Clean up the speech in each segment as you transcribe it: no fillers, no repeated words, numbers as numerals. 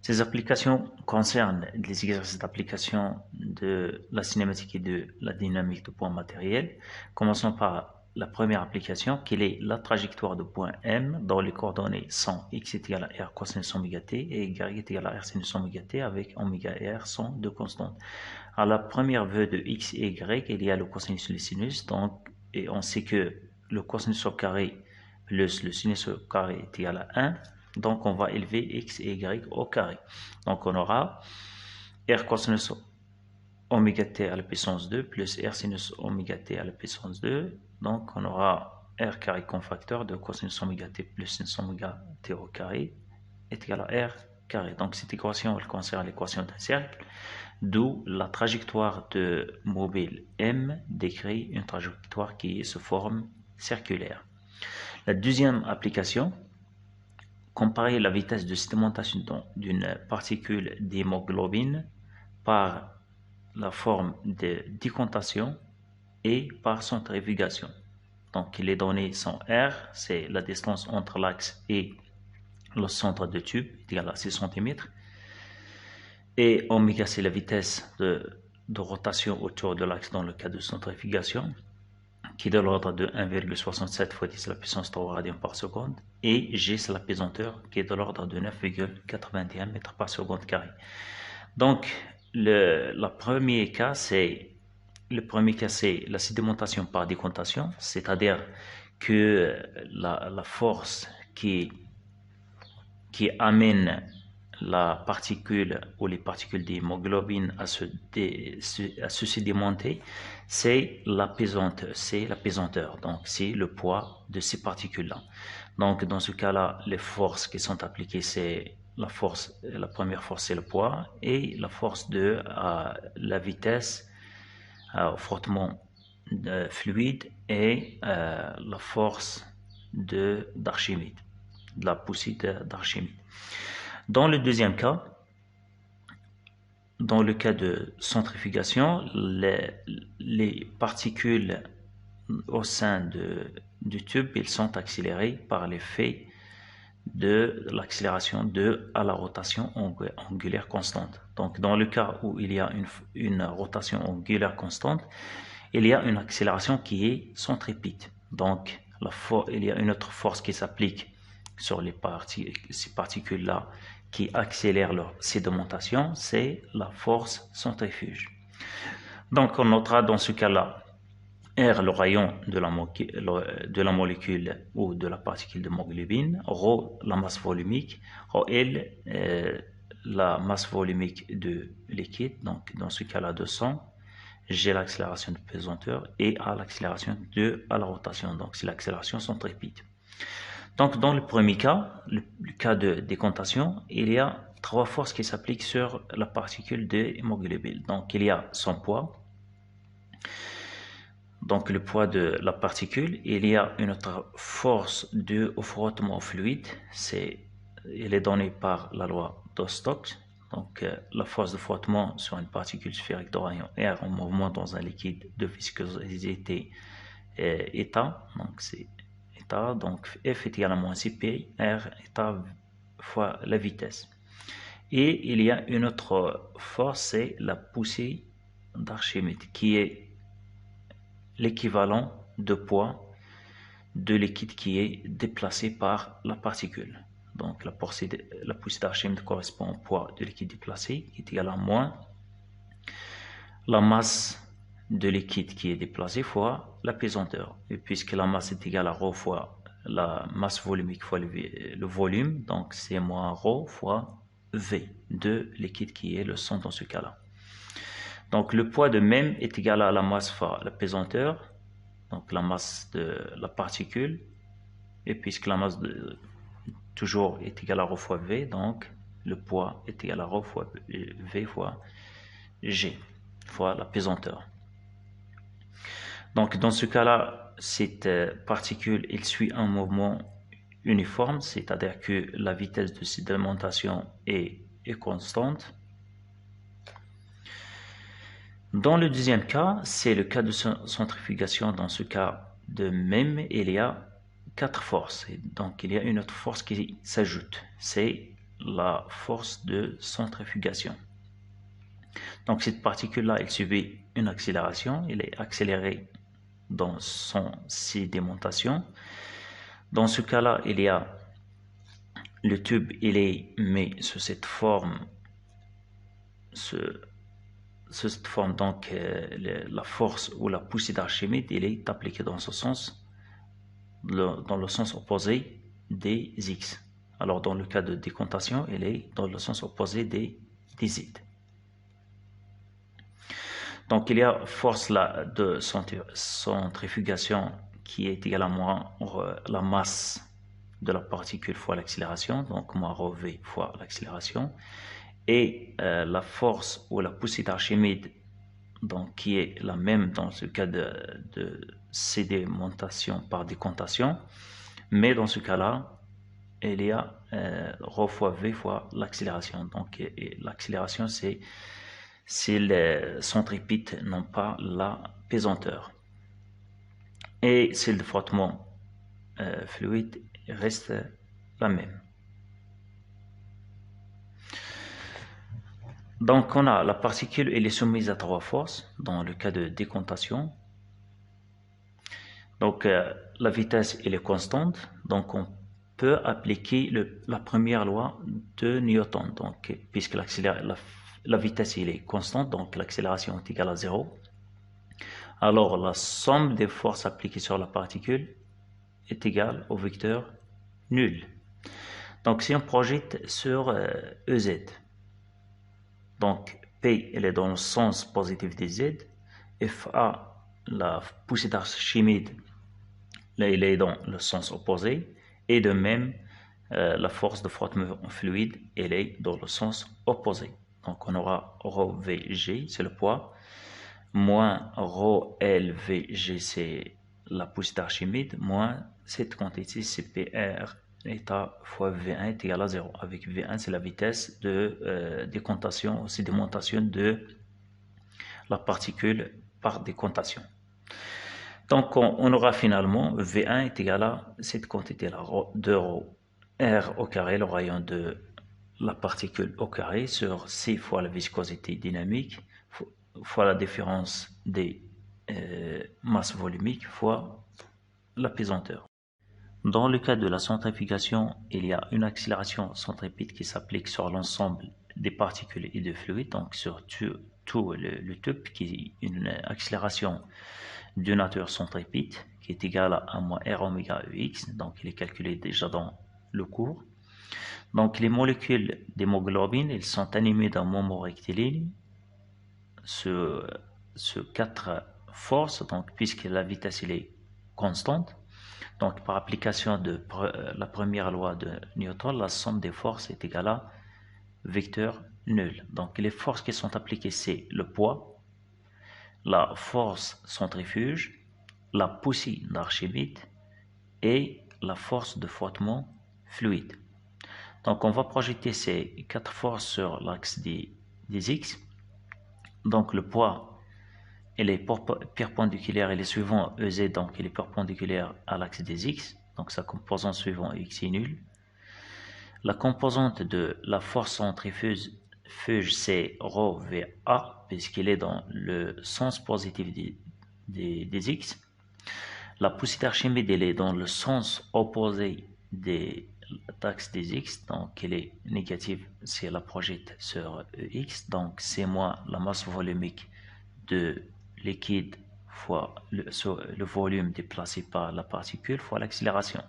Ces applications concernent les exercices d'application de la cinématique et de la dynamique de points matériels. Commençons par la première application, qui est la trajectoire de point M dont les coordonnées sont x est égal à r cosinus oméga t et y est égal à r sinus oméga t avec oméga et r sont deux constantes. À la première vue de x et y, il y a le cosinus et le sinus, donc, et on sait que le cosinus au carré plus le sinus au carré est égal à 1. Donc, on va élever x et y au carré. Donc, on aura r cosinus oméga t à la puissance 2 plus r sinus oméga t à la puissance 2. Donc, on aura r carré comme facteur de cosinus oméga t plus sinus oméga t au carré est égal à r carré. Donc, cette équation, elle concerne l'équation d'un cercle, d'où la trajectoire de mobile M décrit une trajectoire qui se forme circulaire. La deuxième application, comparer la vitesse de sédimentation d'une particule d'hémoglobine par la forme de décontation et par centrifugation. Donc les données sont R, c'est la distance entre l'axe et le centre de tube, égale à 6 cm. Et oméga, c'est la vitesse de rotation autour de l'axe dans le cas de centrifugation, qui est de l'ordre de 1,67 fois 10 à la puissance 3 radians par seconde, et G, c'est la pesanteur, qui est de l'ordre de 9,81 mètres par seconde carré. Donc, le premier cas, c'est la sédimentation par décontation, c'est-à-dire que la force qui amène la particule ou les particules d'hémoglobine à se sédimenter, c'est la pesanteur, donc c'est le poids de ces particules-là. Donc dans ce cas-là, les forces qui sont appliquées, c'est la première force c'est le poids, et la force de la vitesse au frottement fluide, et la force d'Archimède, de la poussée d'Archimède. Dans le deuxième cas, dans le cas de centrifugation, les particules au sein du tube, ils sont accélérées par l'effet de l'accélération à la rotation angulaire constante. Donc, dans le cas où il y a une rotation angulaire constante, il y a une accélération qui est centripète. Donc, il y a une autre force qui s'applique sur ces particules-là qui accélèrent leur sédimentation, c'est la force centrifuge. Donc, on notera dans ce cas-là R, le rayon de la molécule ou de la particule d'hémoglobine, ρ, la masse volumique, ρL, la masse volumique de liquide, donc dans ce cas-là de sang, G, l'accélération de pesanteur, et A, l'accélération à la rotation, donc c'est l'accélération centripète. Donc dans le premier cas, le cas de décontation, il y a trois forces qui s'appliquent sur la particule d'hémoglobine. Donc il y a son poids, donc le poids de la particule. Il y a une autre force au frottement fluide, elle est donnée par la loi d'Ostock. Donc la force de frottement sur une particule sphérique de rayon R en mouvement dans un liquide de viscosité état, donc c'est état, donc F est égal à moins CP, R état fois la vitesse. Et il y a une autre force, c'est la poussée d'Archimède, qui est l'équivalent de poids de liquide qui est déplacé par la particule. Donc la poussée d'Archimède correspond au poids de liquide déplacé, qui est égal à moins la masse de liquide qui est déplacé fois la pesanteur. Et puisque la masse est égale à ρ fois la masse volumique fois le volume, donc c'est moins ρ fois V de liquide qui est le sang dans ce cas-là. Donc le poids de même est égal à la masse fois la pesanteur, donc la masse de la particule, et puisque la masse toujours est égale à ρ fois V, donc le poids est égal à ρ fois V fois G fois la pesanteur. Donc dans ce cas-là, cette particule, elle suit un mouvement uniforme, c'est-à-dire que la vitesse de sédimentation est constante. Dans le deuxième cas, c'est le cas de centrifugation. Dans ce cas de même, il y a quatre forces. Et donc il y a une autre force qui s'ajoute, c'est la force de centrifugation. Donc cette particule-là, elle subit une accélération, elle est accélérée dans ses démontations. Dans ce cas-là, il y a le tube, il est mis sous cette forme, donc la force ou la poussée d'Archimède, elle est appliquée dans ce sens, dans le sens opposé des X. Alors dans le cas de décontation, elle est dans le sens opposé des Z. Donc il y a force là de centrifugation qui est égale à moins la masse de la particule fois l'accélération, donc moins ρv fois l'accélération, et la force ou la poussée d'Archimède, donc qui est la même dans ce cas de sédimentation par décontation, mais dans ce cas-là, il y a ρ fois v fois l'accélération. Donc l'accélération, c'est les centripetes n'ont pas la pesanteur. Et celle de frottement fluide reste la même. Donc on a la particule, elle est soumise à 3 forces dans le cas de décontation. Donc la vitesse elle est constante, donc on peut appliquer la première loi de Newton. Donc puisque la vitesse elle est constante, donc l'accélération est égale à 0. Alors la somme des forces appliquées sur la particule est égale au vecteur nul. Donc si on projette sur EZ, donc P elle est dans le sens positif des Z, FA, la poussée d'Archimède, là elle est dans le sens opposé, et de même la force de frottement fluide elle est dans le sens opposé. Donc on aura ρVg, c'est le poids, moins ρLVg, c'est la poussée d'Archimède, moins cette quantité, c'est PR état fois V1 est égal à 0. Avec V1, c'est la vitesse de décontation, c'est démontation de la particule par décontation. Donc, on aura finalement V1 est égal à cette quantité-là, 2 R au carré, le rayon de la particule au carré, sur C fois la viscosité dynamique, fois la différence des masses volumiques, fois la pesanteur. Dans le cas de la centrifugation, il y a une accélération centripète qui s'applique sur l'ensemble des particules et des fluides, donc sur tout le tube, qui est une accélération de nature centripète qui est égale à moins R oméga EX, donc il est calculé déjà dans le cours. Donc les molécules d'hémoglobine, elles sont animées d'un moment rectiligne sur 4 forces, donc puisque la vitesse elle est constante. Donc, par application de la première loi de Newton, la somme des forces est égale à vecteur nul. Donc, les forces qui sont appliquées, c'est le poids, la force centrifuge, la poussée d'Archimède et la force de frottement fluide. Donc, on va projeter ces 4 forces sur l'axe des X. Donc, le poids, elle est perpendiculaire, elle est suivant EZ, donc elle est perpendiculaire à l'axe des X, donc sa composante suivant X est nulle. La composante de la force centrifuge, c'est ρVA, puisqu'elle est dans le sens positif des X. La poussée d'Archimède, elle est dans le sens opposé des l'axe des X, donc elle est négative si elle la projette sur X, donc c'est moins la masse volumique de liquide fois le volume déplacé par la particule fois l'accélération.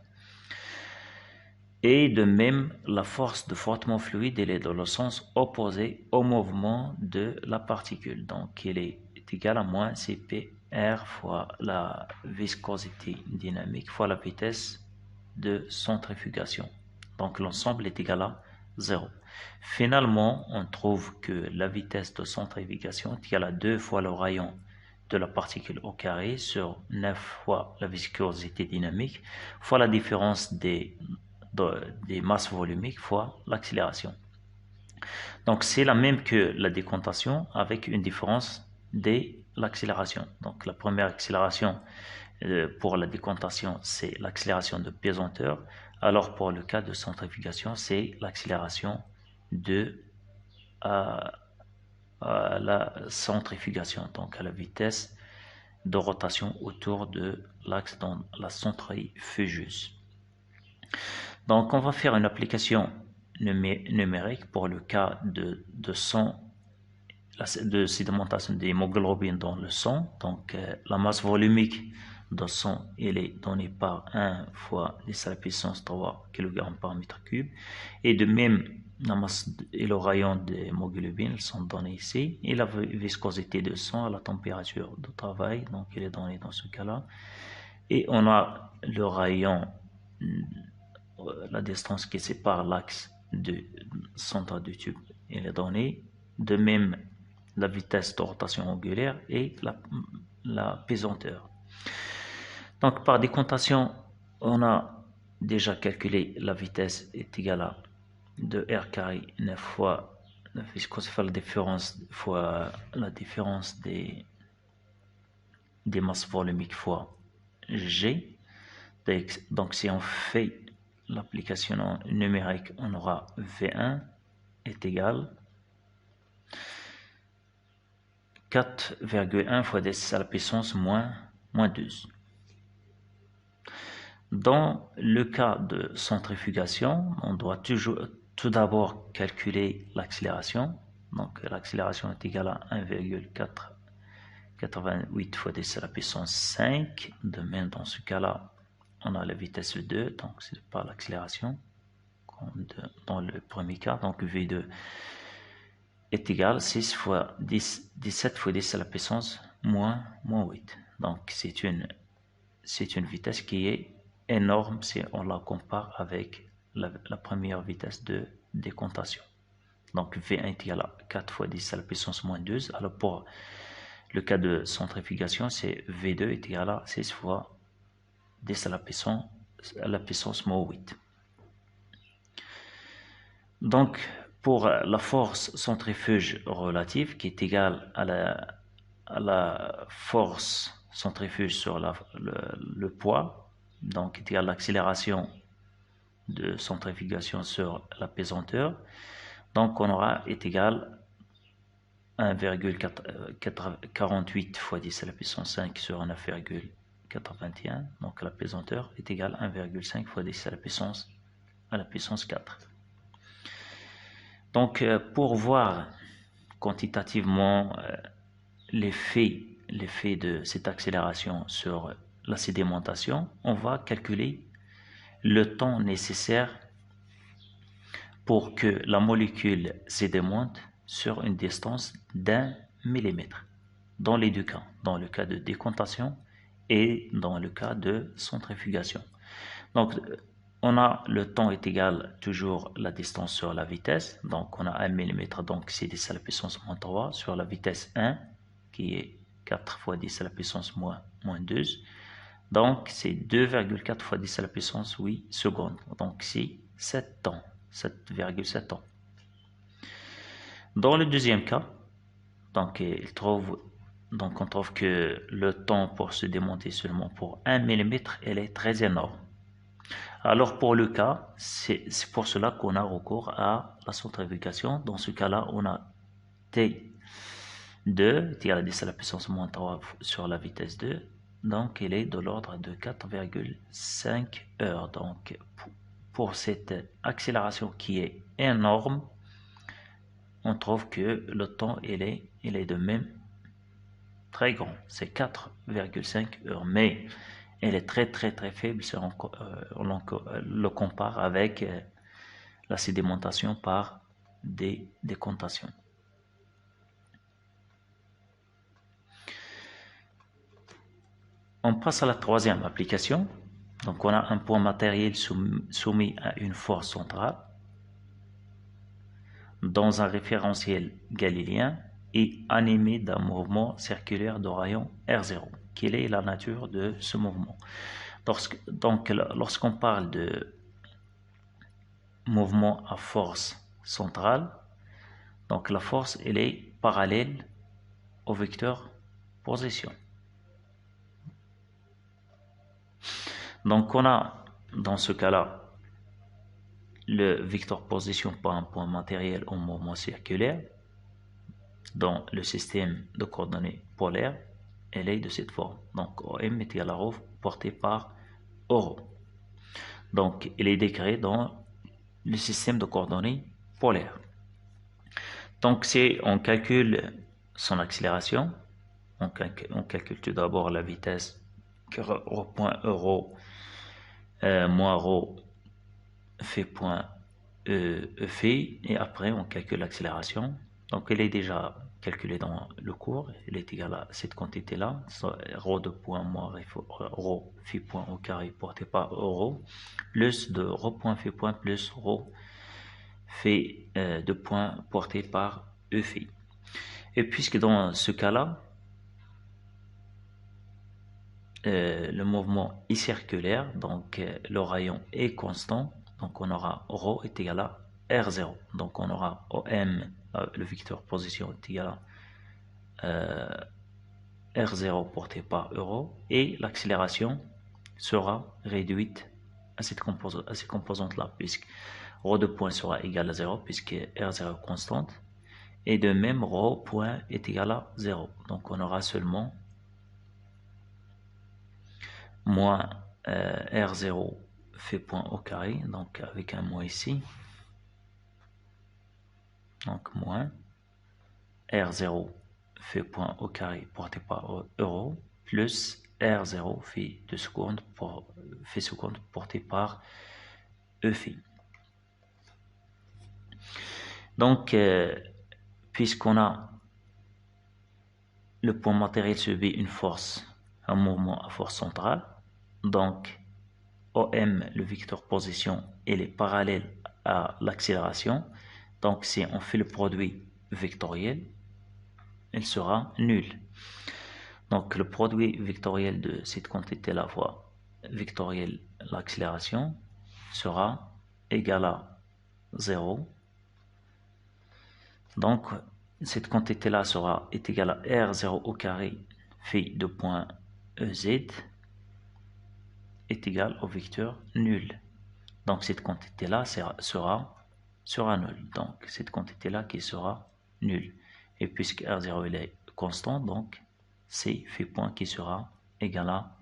Et de même, la force de frottement fluide, elle est dans le sens opposé au mouvement de la particule. Donc, elle est égale à moins CPR fois la viscosité dynamique fois la vitesse de centrifugation. Donc, l'ensemble est égal à 0. Finalement, on trouve que la vitesse de centrifugation est égale à 2 fois le rayon de la particule au carré sur 9 fois la viscosité dynamique fois la différence des masses volumiques fois l'accélération. Donc c'est la même que la décontation avec une différence de l'accélération. Donc la première accélération pour la décontation, c'est l'accélération de pesanteur. Alors pour le cas de centrifugation, c'est l'accélération de à la centrifugation, donc à la vitesse de rotation autour de l'axe dans la centrifugeuse. Donc on va faire une application numérique pour le cas de sang, de sédimentation d'hémoglobine dans le sang. Donc la masse volumique de sang, elle est donnée par 1 fois 10 à la puissance 3 kg par mètre cube. Et de même, la masse et le rayon d'hémoglobine sont donnés ici. Et la viscosité de sang à la température de travail, donc elle est donnée dans ce cas-là. Et on a le rayon, la distance qui sépare l'axe de centre du tube, elle est donnée. De même, la vitesse de rotation angulaire et la pesanteur. Donc par décontation, on a déjà calculé la vitesse est égale à 2r carré 9 fois 9, puisqu'on fait la différence fois la différence des masses volumiques fois g. Donc si on fait l'application numérique, on aura V1 est égal 4,1 fois 10 à la puissance moins 12. Dans le cas de centrifugation, on doit tout d'abord calculer l'accélération. Donc l'accélération est égale à 1,488 fois 10 à la puissance 5. De même, dans ce cas-là, on a la vitesse V2, donc c'est pas l'accélération comme dans le premier cas. Donc V2 est égal à 6 fois 10, 17 fois 10 à la puissance moins 8. Donc c'est une vitesse qui est énorme si on la compare avec la première vitesse de décontation. Donc V1 est égal à 4 fois 10 à la puissance moins 12. Alors pour le cas de centrifugation, c'est V2 est égal à 6 fois 10 à la puissance moins 8. Donc pour la force centrifuge relative qui est égale à la force centrifuge sur le poids, donc est égal à l'accélération de centrifugation sur la pesanteur. Donc on aura est égal à 1,48 fois 10 à la puissance 5 sur 9,81. Donc la pesanteur est égale à 1,5 fois 10 à la puissance 4. Donc pour voir quantitativement l'effet de cette accélération sur la sédimentation, on va calculer le temps nécessaire pour que la molécule sédimente sur une distance d'1 millimètre dans les deux cas, dans le cas de décontation et dans le cas de centrifugation. Donc on a le temps est égal toujours la distance sur la vitesse, donc on a 1 mm, donc c'est 10 à la puissance moins 3 sur la vitesse 1 qui est 4 fois 10 à la puissance moins 12, donc c'est 2,4 fois 10 à la puissance 8 secondes, donc c'est 7 temps, 7,7 ans. Dans le deuxième cas, donc on trouve que le temps pour se démonter seulement pour 1 mm, elle est très énorme. Alors pour le cas, c'est pour cela qu'on a recours à la centrifugation. Dans ce cas-là, on a T2 qui est à la 10 à la puissance moins 3 sur la vitesse 2. Donc elle est de l'ordre de 4,5 heures. Donc pour cette accélération qui est énorme, on trouve que le temps il est de même très grand. C'est 4,5 heures. Mais elle est très faible si on le compare avec la sédimentation par des décontations. On passe à la troisième application. Donc on a un point matériel soumis à une force centrale dans un référentiel galiléen et animé d'un mouvement circulaire de rayon R0. Quelle est la nature de ce mouvement? Donc, lorsqu'on parle de mouvement à force centrale, donc la force elle est parallèle au vecteur position. Donc on a dans ce cas-là le vecteur position par un point matériel en mouvement circulaire dans le système de coordonnées polaires, elle est de cette forme. Donc OM est égal à ρ porté par ρ. Donc il est décrit dans le système de coordonnées polaires. Donc si on calcule son accélération, on calcule tout d'abord la vitesse que ρ point euro moins ρ fait point fait, et après on calcule l'accélération. Donc elle est déjà calculée dans le cours, elle est égale à cette quantité là, ρ de point moins ρ phi point au carré porté par euro, plus de ρ point phi point plus ρ phi de point porté par e phi. Et puisque dans ce cas là le mouvement est circulaire, donc le rayon est constant, donc on aura ρ est égal à R0. Donc on aura OM, le vecteur position est égal à R0 porté par euro, et l'accélération sera réduite à ces composantes-là, puisque ρ de point sera égal à 0, puisque R0 est constante, et de même ρ point est égal à 0. Donc on aura seulement moins R0 fait point au carré, donc avec un moins ici, donc moins R0 fait point au carré porté par euro, plus R0 fait 2 secondes porté par E phi. Donc puisqu'on a le point matériel subit une force, un mouvement à force centrale, donc OM, le vecteur position, il est parallèle à l'accélération. Donc si on fait le produit vectoriel, il sera nul. Donc le produit vectoriel de cette quantité-là fois vectoriel l'accélération sera égal à 0. Donc cette quantité-là est égale à R0 au carré phi de point EZ est égal au vecteur nul. Donc cette quantité-là sera nulle. Donc cette quantité-là qui sera nulle. Et puisque R0 il est constant, donc c'est phi point qui sera égal à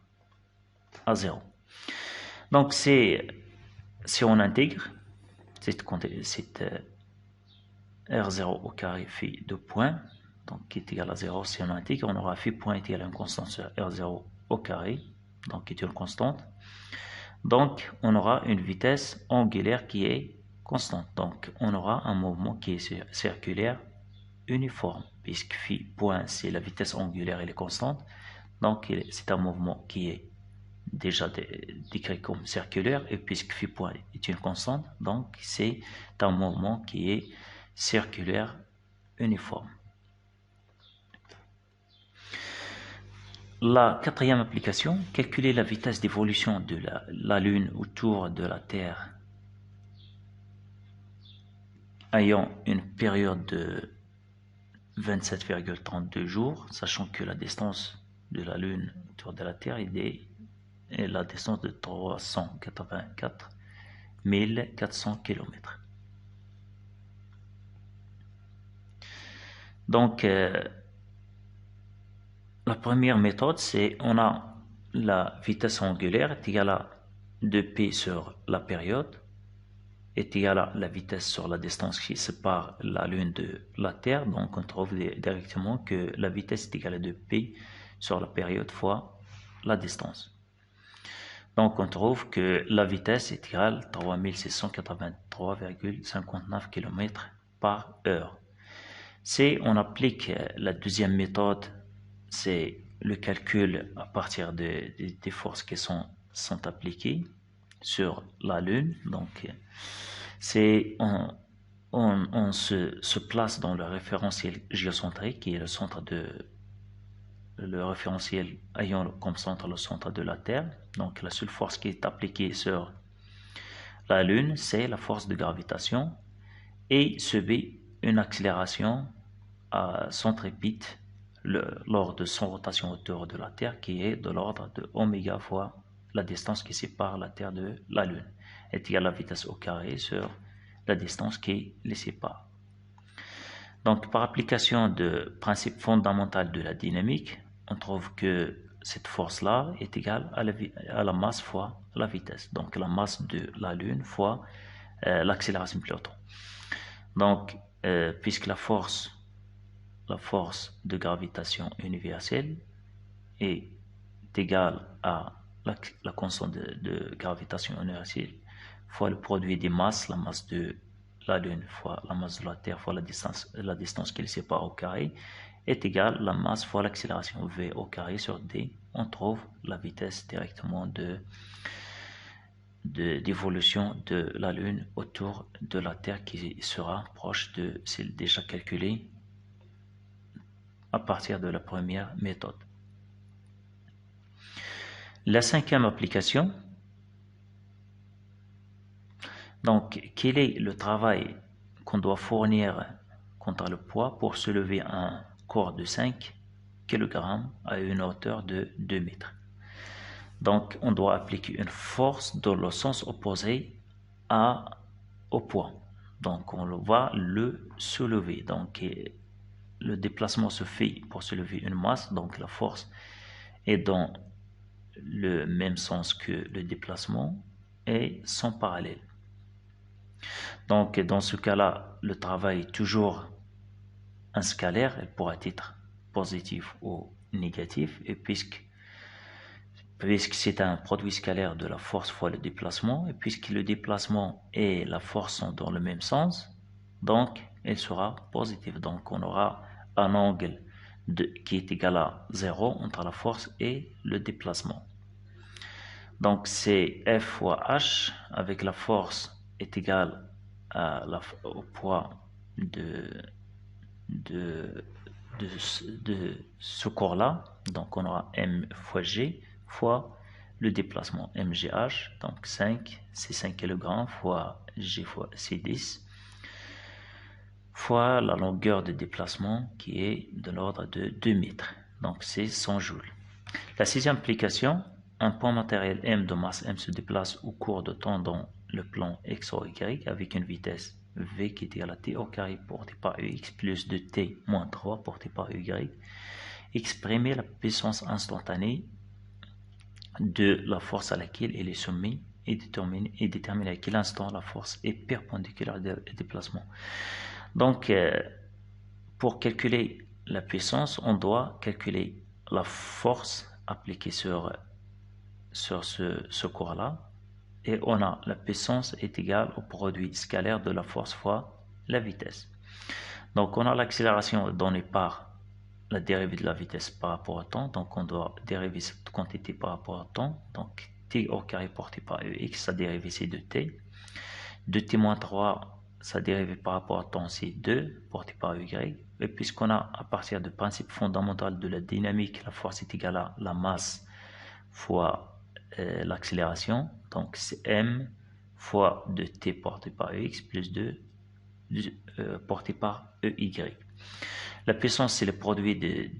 0. Donc si on intègre cette R0 au carré phi de point, donc qui est égal à 0, si on intègre, on aura phi point est égal à une constante sur R0 au carré, donc qui est une constante. Donc, on aura une vitesse angulaire qui est constante. Donc, on aura un mouvement qui est circulaire uniforme, puisque phi point, c'est la vitesse angulaire, elle est constante. Donc, c'est un mouvement qui est déjà décrit comme circulaire, et puisque phi point est une constante, donc c'est un mouvement qui est circulaire uniforme. La quatrième application, calculer la vitesse d'évolution de la Lune autour de la Terre ayant une période de 27,32 jours, sachant que la distance de la Lune autour de la Terre est la distance de 384 400 km. Donc, la première méthode, c'est on a la vitesse angulaire est égale à 2p sur la période est égale à la vitesse sur la distance qui sépare la Lune de la Terre. Donc on trouve directement que la vitesse est égale à 2p sur la période fois la distance. Donc on trouve que la vitesse est égale à 3683,59 km par heure. Si on applique la deuxième méthode, c'est le calcul à partir des forces qui sont appliquées sur la Lune. Donc, c'est on se place dans le référentiel géocentrique, qui est le référentiel ayant comme centre le centre de la Terre. Donc, la seule force qui est appliquée sur la Lune, c'est la force de gravitation et subit une accélération centripète lors de son rotation autour de la Terre qui est de l'ordre de oméga fois la distance qui sépare la Terre de la Lune. est égal à la vitesse au carré sur la distance qui les sépare. Donc, par application de principe fondamental de la dynamique, on trouve que cette force-là est égale à la masse fois la vitesse. Donc, la masse de la Lune fois l'accélération plutôt. Donc, puisque la force de gravitation universelle est égale à la constante de gravitation universelle fois le produit des masses, la masse de la Lune fois la masse de la Terre fois la distance qui les sépare au carré, est égale à la masse fois l'accélération v au carré sur d. On trouve la vitesse directement d'évolution de la Lune autour de la Terre qui sera proche de celle déjà calculée à partir de la première méthode. La cinquième application, donc quel est le travail qu'on doit fournir contre le poids pour soulever un corps de 5 kg à une hauteur de 2 mètres. Donc on doit appliquer une force dans le sens opposé au poids. Donc on va le soulever. Donc le déplacement se fait pour soulever une masse, donc la force est dans le même sens que le déplacement et sont parallèles. Donc dans ce cas-là, le travail est toujours un scalaire, il pourra être positif ou négatif, et puisque c'est un produit scalaire de la force fois le déplacement, et puisque le déplacement et la force sont dans le même sens, donc il sera positif. Donc on aura un angle qui est égal à 0 entre la force et le déplacement. Donc c'est F fois H avec la force est égale au poids de ce corps-là. Donc on aura M fois G fois le déplacement MGH. Donc 5, c'est 5 kg fois G fois c'est 10 fois la longueur de déplacement qui est de l'ordre de 2 mètres. Donc c'est 100 joules. La sixième application, un point matériel M de masse M se déplace au cours de temps dans le plan X ou Y avec une vitesse V qui est égale à T au carré porté par EX plus de T moins 3 porté par EY. Exprimer la puissance instantanée de la force à laquelle elle est soumise et déterminer à quel instant la force est perpendiculaire au déplacement. Donc, pour calculer la puissance, on doit calculer la force appliquée sur ce cours-là. Et on a la puissance est égale au produit scalaire de la force fois la vitesse. Donc, on a l'accélération donnée par la dérivée de la vitesse par rapport au temps. Donc, on doit dériver cette quantité par rapport au temps. Donc, t au carré porté par EX, sa dérivée c'est 2t. 2t moins 3, sa dérivée par rapport au temps c'est 2 porté par EY. Et puisqu'on a à partir du principe fondamental de la dynamique, la force est égale à la masse fois l'accélération. Donc, c'est m fois 2t porté par EX plus 2 porté par EY. La puissance, c'est le produit de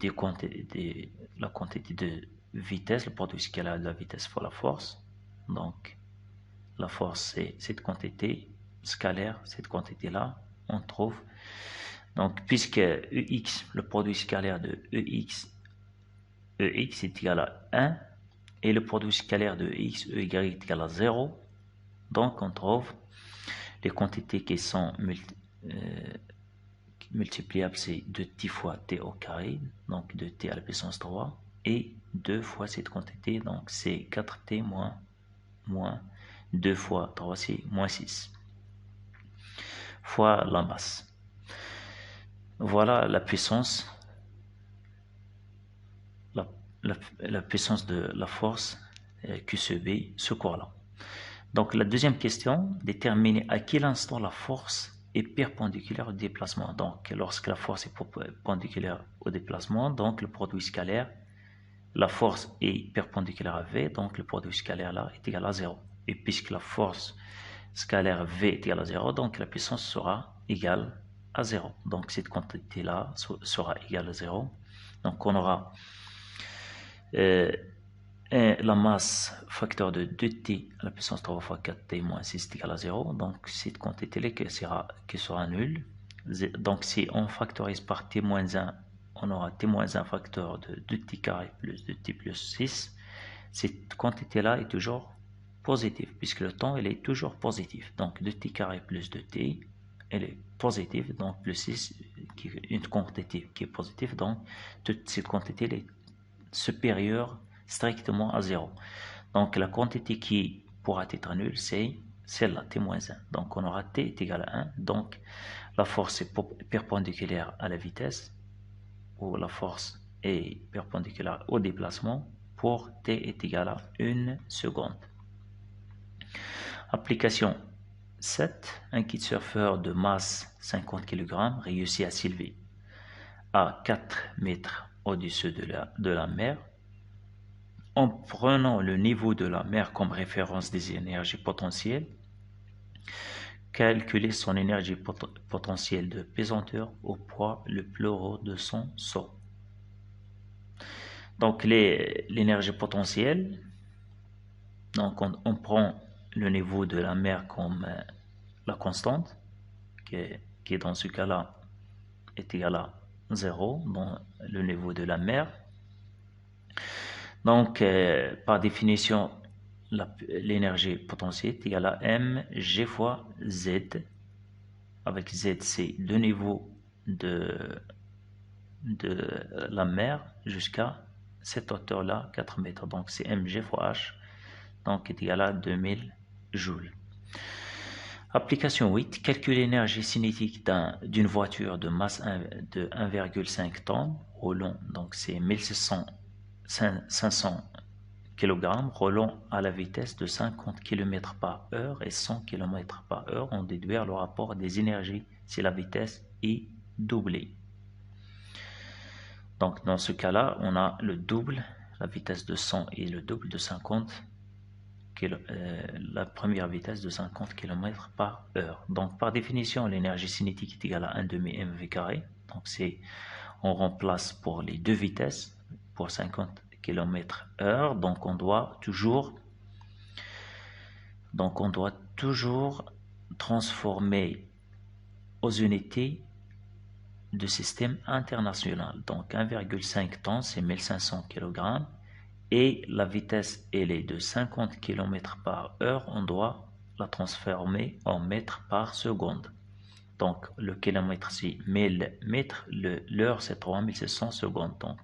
la quantité de vitesse, le produit scalaire de la vitesse fois la force. Donc, la force, c'est cette quantité scalaire, cette quantité-là, on trouve. Donc, puisque EX, le produit scalaire de EX est égal à 1, et le produit scalaire de EX, EY est égal à 0, donc on trouve les quantités qui sont multipliables, c'est 2t fois t au carré, donc 2t à la puissance 3, et 2 fois cette quantité, donc c'est 4t moins 2 fois 3, c'est moins 6, fois la masse. Voilà la puissance, la puissance de la force que subit ce corps-là. Donc la deuxième question, déterminer à quel instant la force est perpendiculaire au déplacement. Donc lorsque la force est perpendiculaire au déplacement, donc le produit scalaire, la force est perpendiculaire à V, donc le produit scalaire là est égal à 0. Et puisque la force scalaire V est égale à 0, donc la puissance sera égale à 0. Donc cette quantité là sera égale à 0. Donc on aura Et la masse facteur de 2t à la puissance 3 fois 4t moins 6 est égal à 0. Donc cette quantité-là qui sera nulle. Donc si on factorise par t moins 1, on aura t moins 1 facteur de 2t carré plus 2t plus 6. Cette quantité-là est toujours positive, puisque le temps il est toujours positif. Donc 2t carré plus 2t, elle est positive, donc plus 6, qui est une quantité qui est positive, donc toute cette quantité est supérieure strictement à 0. Donc la quantité qui pourra être nulle, c'est celle-là, t-1. Donc on aura t est égal à 1, donc la force est perpendiculaire à la vitesse, ou la force est perpendiculaire au déplacement, pour t est égal à 1 seconde. Application 7. Un kitesurfeur de masse 50 kg réussit à s'élever à 4 mètres au-dessus de la mer. En prenant le niveau de la mer comme référence des énergies potentielles, calculer son énergie potentielle de pesanteur au poids le plus haut de son saut. Donc l'énergie potentielle, donc on prend le niveau de la mer comme la constante, qui dans ce cas-là est égal à 0, dans le niveau de la mer. Donc, par définition, l'énergie potentielle est égale à mg fois z. Avec z, c'est le niveau de la mer jusqu'à cette hauteur-là, 4 mètres. Donc, c'est mg fois h, donc est égal à 2000 joules. Application 8. Calcule l'énergie cinétique d'une voiture de masse de 1,5 tonnes roulant, donc c'est 500 kg, roulant à la vitesse de 50 km par heure et 100 km par heure. On déduire le rapport des énergies si la vitesse est doublée. Donc dans ce cas-là, on a le double, la vitesse de 100 et le double de 50 la première vitesse de 50 km par heure. Donc par définition, l'énergie cinétique est égale à 1 demi mv carré. Donc on remplace pour les deux vitesses pour 50 km heure. Donc on doit toujours transformer aux unités de système international. Donc 1,5 tonnes, c'est 1500 kg. Et la vitesse, elle est de 50 km par heure, on doit la transformer en mètres par seconde. Donc, le kilomètre, c'est 1000 mètres, l'heure, c'est 3600 secondes. Donc,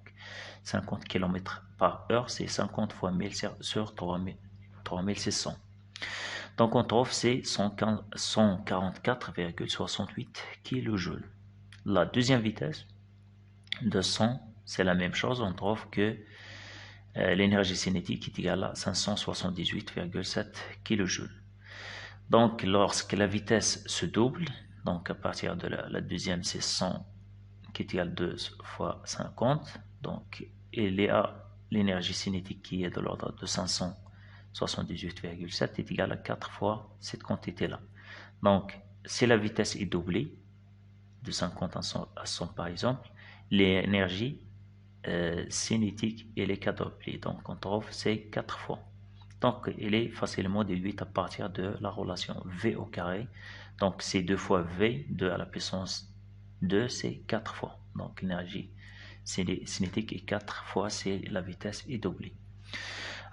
50 km par heure, c'est 50 fois 1000 sur 3600. Donc, on trouve c'est 144,68 kJ. La deuxième vitesse de 100, c'est la même chose, on trouve que l'énergie cinétique est égale à 578,7 kJ. Donc, lorsque la vitesse se double, donc à partir de la deuxième, c'est 100 qui est égal à 2 fois 50. Donc, il y a l'énergie cinétique qui est de l'ordre de 578,7 est égale à 4 fois cette quantité-là. Donc, si la vitesse est doublée, de 50 à 100 par exemple, l'énergie cinétique elle est quadruplée, donc on trouve c'est 4 fois. Donc il est facilement déduit à partir de la relation V au carré. Donc c'est 2 fois V, 2 à la puissance 2, c'est 4 fois. Donc l'énergie cinétique est 4 fois si la vitesse est doublée.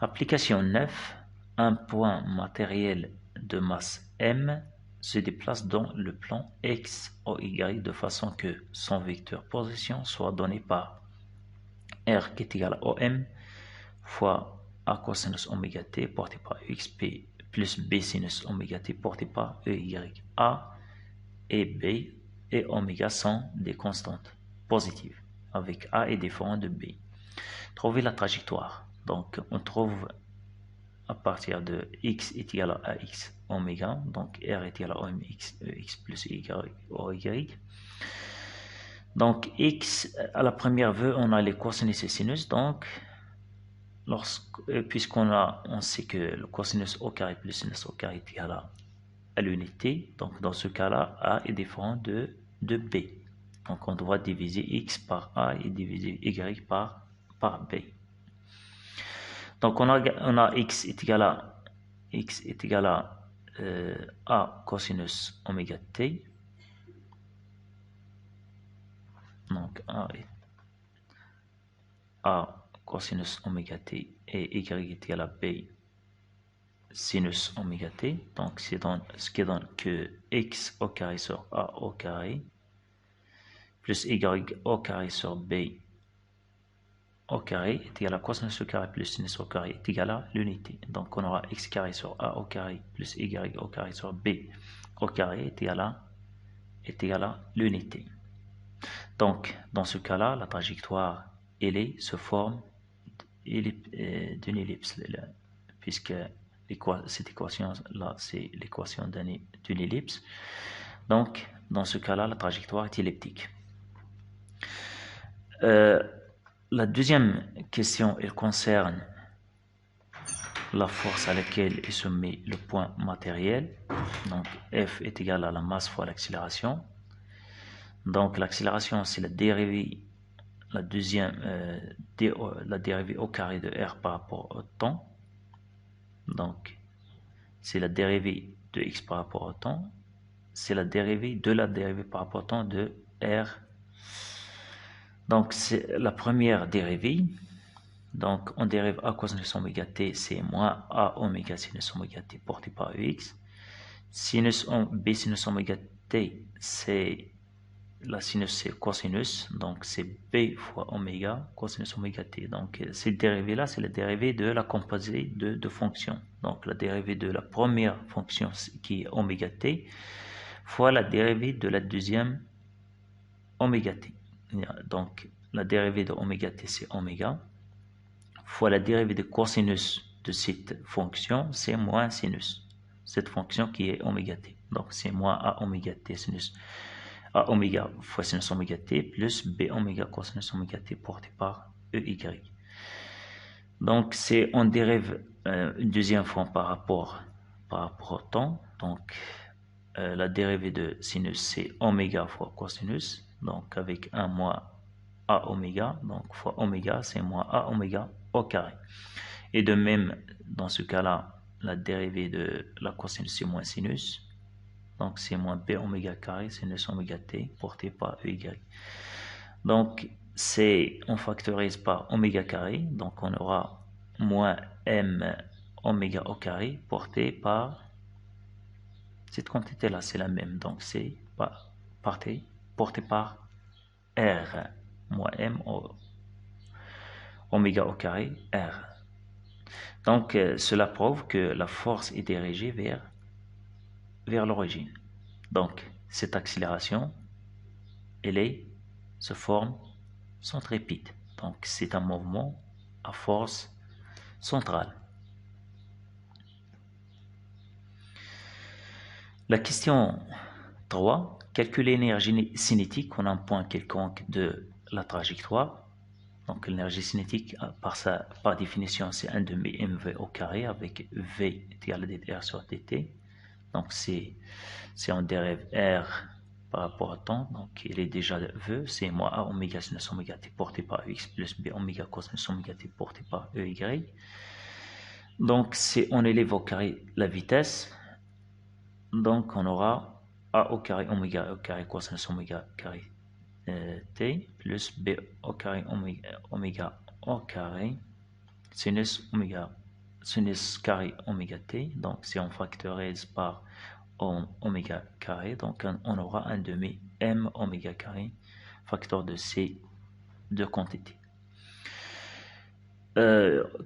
Application 9. Un point matériel de masse M se déplace dans le plan X ou Y de façon que son vecteur position soit donné par R qui est égal à OM fois A cosinus oméga t porté par XP plus B sinus oméga t porté par EY. A et B et oméga sont des constantes positives, avec A est différent de B. Trouver la trajectoire. Donc on trouve à partir de X est égal à AX oméga, donc R est égal à OMX EX plus Y. Donc x, à la première vue, on a les cosinus et sinus. Donc, on sait que le cosinus au carré plus sinus au carré est égal à l'unité. Donc, dans ce cas-là, A est différent de B. Donc, on doit diviser x par A et diviser y par B. Donc on a x est égal à a cosinus oméga t. Donc a cosinus oméga t et y est égal à b sinus oméga t. Donc ce qui donne que x au carré sur a au carré plus y au carré sur b au carré est égal à cosinus au carré plus sinus au carré est égal à l'unité. Donc on aura x carré sur a au carré plus y au carré sur b au carré est égal à l'unité. Donc dans ce cas-là, la trajectoire se forme d'une ellipse, puisque cette équation-là, c'est l'équation d'une ellipse. Donc dans ce cas-là, la trajectoire est elliptique. La deuxième question, elle concerne la force à laquelle est soumis le point matériel. Donc F est égal à la masse fois l'accélération. Donc l'accélération, c'est la dérivée, la dérivée au carré de R par rapport au temps. Donc c'est la dérivée de x par rapport au temps. C'est la dérivée de la dérivée par rapport au temps de R. Donc c'est la première dérivée. Donc on dérive a cosinus oméga t, c'est moins a oméga sinus oméga t porté par Ex. B sinus oméga t, c'est la sinus, c'est cosinus, donc c'est b fois oméga cosinus oméga t. Donc cette dérivée là, c'est la dérivée de la composée de fonctions. Donc la dérivée de la première fonction qui est oméga t fois la dérivée de la deuxième oméga t. Donc la dérivée de oméga t, c'est oméga fois la dérivée de cosinus de cette fonction, c'est moins sinus. Cette fonction qui est oméga t. Donc c'est moins a oméga t sinus a oméga fois sinus oméga t plus b oméga cosinus oméga t porté par EY. Donc on dérive une deuxième fois par rapport au temps. Donc la dérivée de sinus, c'est oméga fois cosinus. Donc avec 1 moins a oméga, donc fois oméga, c'est moins a oméga au carré. Et de même, dans ce cas-là, la dérivée de la cosinus, c'est moins sinus. Donc c'est moins b oméga carré sinus oméga t porté par EY. Donc on factorise par oméga carré. Donc on aura moins m oméga au carré porté par cette quantité-là, c'est la même. Donc c'est porté par R, moins m oméga au carré R. Donc cela prouve que la force est dirigée vers l'origine. Donc cette accélération, se forme centripète. Donc c'est un mouvement à force centrale. La question 3. Calculer l'énergie cinétique en un point quelconque de la trajectoire. Donc l'énergie cinétique, par définition, c'est 1 demi mv au carré avec v égal à dr sur dt. Donc si on dérive r par rapport au temps, donc il est déjà V, c'est moins a oméga sinus oméga t porté par x plus b oméga cosinus oméga t porté par EY. Donc si on élève au carré la vitesse, donc on aura a au carré oméga au carré cosinus oméga carré t plus b au carré oméga au carré sinus carré oméga t. Donc si on factorise par oméga carré, donc on aura un demi m oméga carré, facteur de ces deux quantités.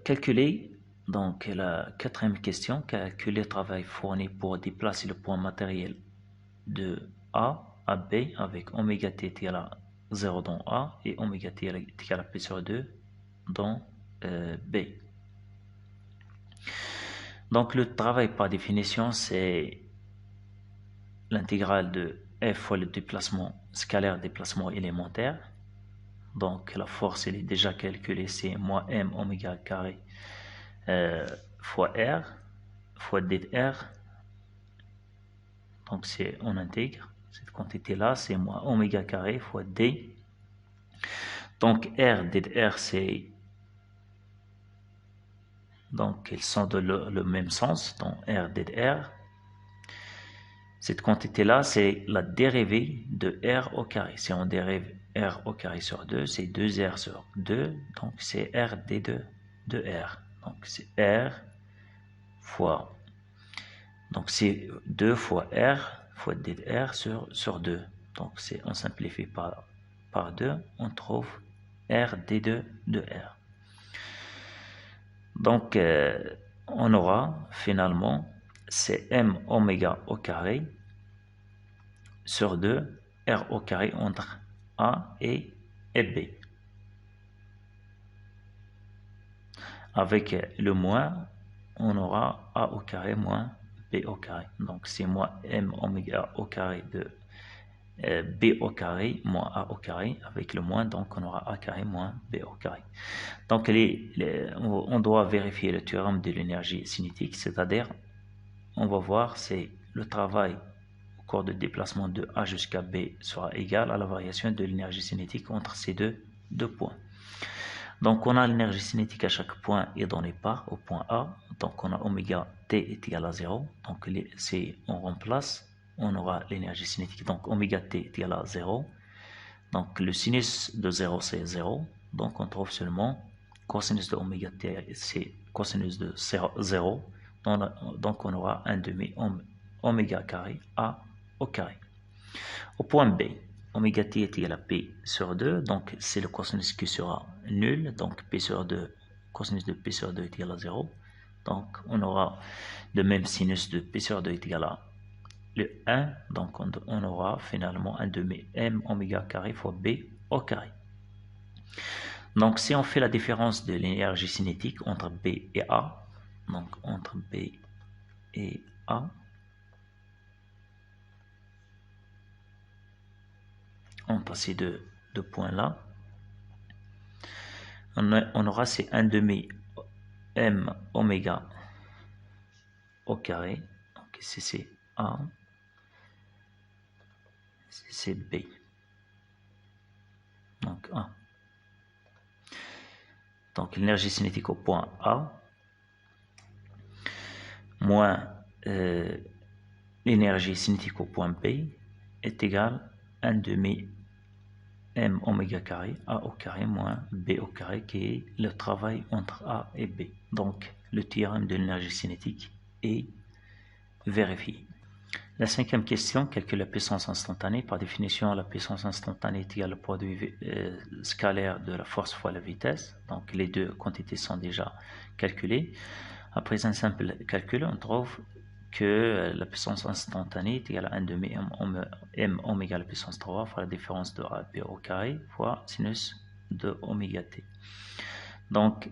Calculer, donc la quatrième question, calculer le travail fourni pour déplacer le point matériel de A à B avec oméga t égal à 0 dans A et oméga t égal à p sur 2 dans B. Donc le travail par définition, c'est l'intégrale de f fois le déplacement scalaire déplacement élémentaire. Donc la force elle est déjà calculée, c'est moins m oméga carré fois r fois dr. Donc on intègre cette quantité là, c'est moins oméga carré fois d. Donc r dr, c'est donc ils sont de le même sens, donc R dr. Cette quantité-là, c'est la dérivée de R au carré. Si on dérive R au carré sur 2, c'est 2R sur 2, donc c'est R d2 de R. Donc c'est R fois, donc c'est 2 fois R fois d de R sur 2. Donc on simplifie par 2, on trouve R d2 de R. Donc on aura finalement c'est M oméga au carré sur 2, R au carré entre A et B. Avec le moins, on aura A au carré moins B au carré. Donc c'est moins M oméga au carré de B au carré moins A au carré. Avec le moins, donc on aura A carré moins B au carré. Donc on doit vérifier le théorème de l'énergie cinétique, c'est-à-dire on va voir c'est le travail au cours de déplacement de A jusqu'à B sera égal à la variation de l'énergie cinétique entre ces deux points. Donc on a l'énergie cinétique à chaque point est donnée par au point A. Donc on a oméga t est égal à 0. Donc si on remplace, on aura l'énergie cinétique. Donc oméga t est égal à 0. Donc le sinus de 0 c'est 0. Donc on trouve seulement cosinus de oméga t c'est cosinus de 0. Donc on aura 1 demi oméga carré A au carré. Au point B, oméga t est égal à P sur 2, donc c'est le cosinus qui sera nul, donc P sur 2, cosinus de P sur 2 est égal à 0. Donc on aura le même sinus de P sur 2 est égal à le 1, donc on aura finalement 1 demi M oméga carré fois B au carré. Donc si on fait la différence de l'énergie cinétique entre B et A, donc entre B et A, entre ces deux points-là, on aura ces 1 demi M oméga au carré. Donc ici c'est A, ici c'est B. Donc A. Donc l'énergie cinétique au point A moins l'énergie cinétique au point B est égale à 1 demi M oméga carré, A au carré moins B au carré, qui est le travail entre A et B. Donc le théorème de l'énergie cinétique est vérifié. La cinquième question, calcule la puissance instantanée. Par définition, la puissance instantanée est égale au produit scalaire de la force fois la vitesse. Donc les deux quantités sont déjà calculées. Après un simple calcul, on trouve que la puissance instantanée est égale à 1 demi M oméga la puissance 3 fois la différence de A B au carré fois sinus de oméga t. Donc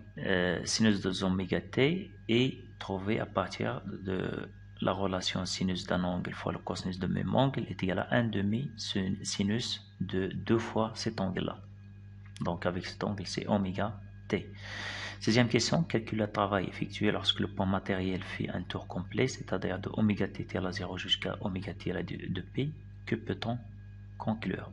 sinus de oméga t est trouvé à partir de la relation sinus d'un angle fois le cosinus de même angle est égal à 1 demi sinus de 2 fois cet angle-là. Donc avec cet angle, c'est oméga t. Sixième question, calcule le travail effectué lorsque le point matériel fait un tour complet, c'est-à-dire de oméga t égale à 0 jusqu'à oméga t égale à 2 p. Que peut-on conclure?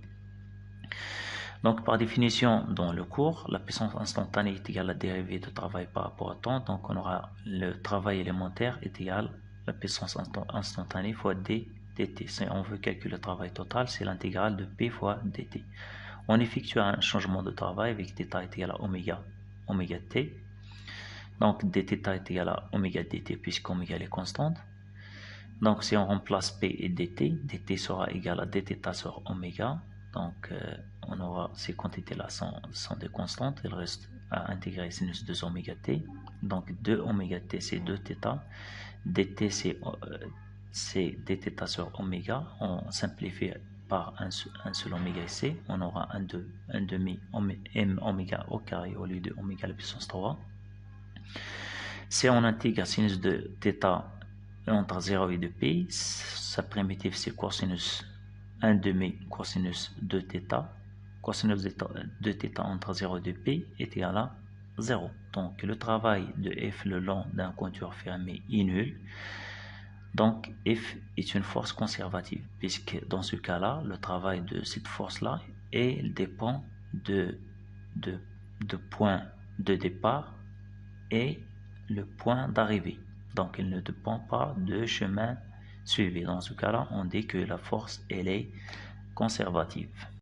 Donc par définition, dans le cours, la puissance instantanée est égale à la dérivée de travail par rapport au temps. Donc on aura le travail élémentaire est égal à la puissance instantanée fois d dt. Si on veut calculer le travail total, c'est l'intégrale de p fois dt. On effectue un changement de travail avec θ est égal à oméga t. Donc dθ est égal à oméga dt puisqu'oméga est constante. Donc si on remplace p et dt sera égal à dθ sur oméga. Donc on aura ces quantités-là sont des constantes. Il reste à intégrer sinus 2 oméga t. Donc 2 oméga t c'est 2θ. dt c'est dθ sur oméga. On simplifie par un seul oméga ici. On aura un demi m oméga au carré au lieu de oméga à la puissance 3. Si on intègre sinus de θ entre 0 et 2π, sa primitive c'est cosinus 1 demi cosinus de θ. Cosinus de θ entre 0 et 2π est égal à 0. Donc le travail de F le long d'un contour fermé est nul. Donc F est une force conservative, puisque dans ce cas-là, le travail de cette force-là dépend de point de départ et le point d'arrivée. Donc, elle ne dépend pas de chemin suivi. Dans ce cas-là, on dit que la force, elle est conservative.